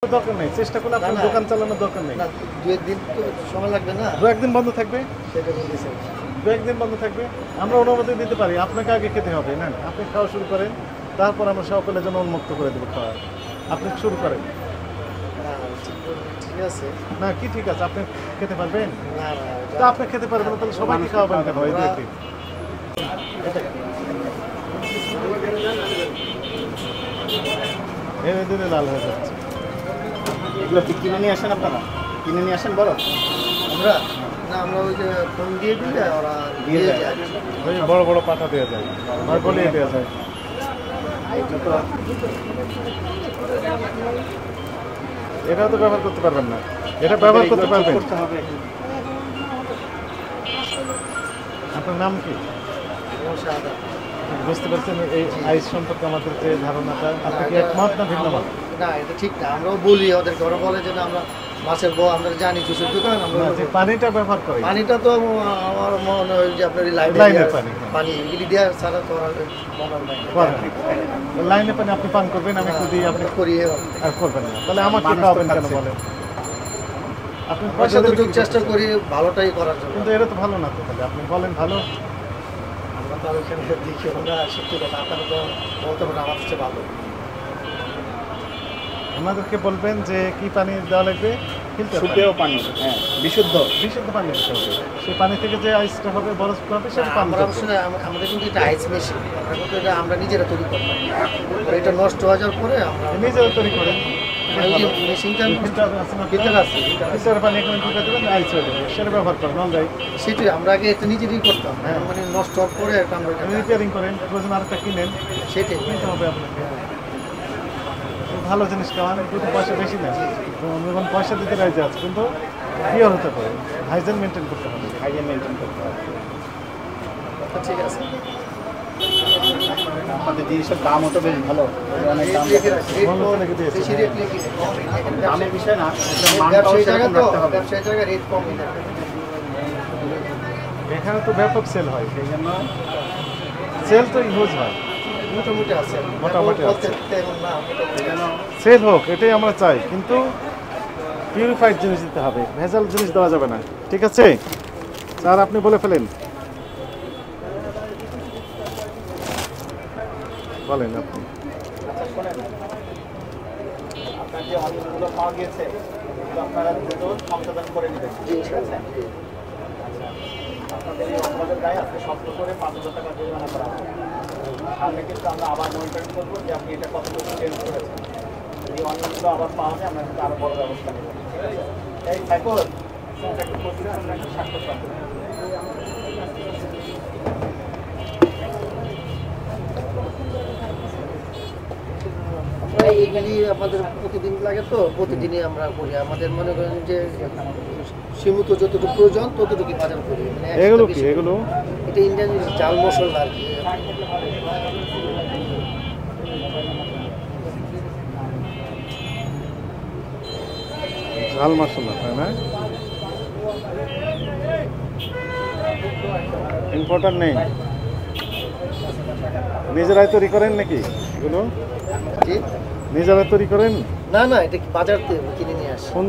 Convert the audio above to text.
দরকার নেই, চেষ্টা করলে আপনার দোকান চালানোর দরকার নেই। দু একদিন তো সময় লাগবে না, দু একদিন বন্ধ থাকবে, সেটা বলতেছে। দু একদিন বন্ধ থাকবে, আমরা অনুমতি দিতে পারি। আপনাকে আগে খেতে হবে না, আপনি খাওয়া শুরু করেন, তারপর আমরা সকলের জন্য উন্মুক্ত করে দেবো খাওয়া। আপনি শুরু করেন। ঠিক আছে না কি ঠিক আছে, আপনি খেতে পারবেন না তা আপনি খেতে পারবেন না, তাহলে সবাইকে খাওয়াবেন কেন? এই দেখি এই দিনে লাল হয়ে যাচ্ছে। এগুলো কি কিনে নিয়ে আসেন আপনারা? কিনে নিয়ে আসেন বড়? আমরা না, আমরা ওই যে ফোন দিয়ে দিলে ওরা দিয়ে যায়। ওই বড় বড় পাঠা দেওয়া যায়, আর গলিয়ে দেওয়া যায়। এটাও তো ব্যবহার করতে পারবেন না, এটা ব্যবহার করতে পারবেন। আপনার নাম কি? বুঝতে পারছেন এই আইস সম্পর্কে আমাদের যে ধারণাটা, আপনি কি একমত না ভিন্ন মত? না, এটা ঠিক না। আমরাও বলি ওদেরকে, ওরা বলে যে না আমরা মাছের আমরা জানি জুসের দোকান, আমরা যে পানিটা ব্যবহার করি, পানিটা তো আমার মনে হয় যে আপনার লাইনের পানি, পানি এগুলি দেওয়ার ছাড়া তো ওরা লাইনে পানি আপনি পান করবেন, আমি একটু দিই, আপনি করিয়ে আর করবেন না, তাহলে আমাকে খাওয়াবেন কেন বলেন? আপনি পয়সা যতটুকু চেষ্টা করি ভালোটাই করার জন্য, কিন্তু এটা তো ভালো না তো। তাহলে আপনি বলেন ভালো, আমরা তো ওইখানে দেখি আমরা সত্যি কথা, আপনারা তো বলতে পারেন আমার হচ্ছে ভালো। আমাদেরকে বলবেন যে কি পানি দেওয়া লাগবে, সুপেয় পানি, হ্যাঁ বিশুদ্ধ বিশুদ্ধ পানি দিতে হবে। সেই পানি থেকে যে আইসটা হবে, বরফ হবে, সেটা পান আমরা আসলে আমাদের কিন্তু এটা আইস মেশিন, আমরা কিন্তু এটা আমরা নিজেরা তৈরি করবো। এটা নষ্ট হয়ে যাওয়ার পরে আমরা নিজেরা তৈরি করেন। মেশিনটা ভিতরে আছে, ফিল্টার পানি এখানে ঢুকে দেবেন, আইস হয়ে যাবে, সেটা ব্যবহার করেন অলরাইট। সেটাই আমরা আগে এটা নিজেরই করতাম, হ্যাঁ, মানে নষ্ট হওয়ার পরে এটা আমরা রিপেয়ারিং করেন, প্রয়োজন আরেকটা কিনেন, সেটাই কিনতে হবে আপনাকে। ভালো জিনিস খাওয়ান, কিন্তু পয়সা বেশি না। আমি এখন পয়সা দিতে রাজি আছে, কিন্তু পিওর হতে পারে, হাইজেন মেনটেন করতে হবে। হাইজিন মেনটেন করতে হবে। ঠিক আছে। আপনাদের জিনিসের দামও তো বেশ ভালো, অনেক দাম। বেশি রেট লিখে দামের বিষয় না, ব্যবসায়ী জায়গা তো, ব্যবসায়ী জায়গা রেট কমই থাকে। এখানে তো ব্যাপক সেল হয়, সেই জন্য সেল তো ইউজ হয়, মোটামুটি আছে, মোটামুটি আছে। তেমন না, মোটামুটি সেল হোক, এটাই আমরা চাই, কিন্তু পিউরিফাইড জিনিস দিতে হবে, ভেজাল জিনিস দেওয়া যাবে না। ঠিক আছে স্যার, আপনি বলে ফেলেন, বলেন আপনি। আপনার যে অনিয়মগুলো পাওয়া গিয়েছে এগুলো আপনারা দ্রুত সংশোধন করে নেবেন, ঠিক আছে? আপনাদের এই অপরাধের গায়ে আজকে শক্ত করে 5,000 টাকা জরিমানা করা হবে। সামনে কিন্তু আমরা আবার মনিটরিং করবো যে আপনি এটা কতটুকু চেঞ্জ করেছেন। এই অনিয়মগুলো আবার পাওয়া যায়, আমরা কিন্তু আরও বড় ব্যবস্থা নেব, ঠিক আছে? এই সাইকেল একটু প্রতিষ্ঠান একটু স্বাক্ষর করতে হবে। এইগুলি আমাদের প্রতিদিন লাগে, তো প্রতিদিনই আমরা করি। আমাদের মনে করেন যে সীমিত যতটুকু প্রয়োজন ততটুকু বাজার করি। মানে এগুলো কি, এগুলো এটা ইন্ডিয়ান জাল মশলা আর কি। ঝাল মশলা, তাই না? ইম্পোর্টার নেই, নিজেরাই তৈরি করেন নাকি এগুলো? জি, নিজেরাই তৈরি করেন? না না, এটা কি বাজার থেকে কিনে নিয়ে আসি।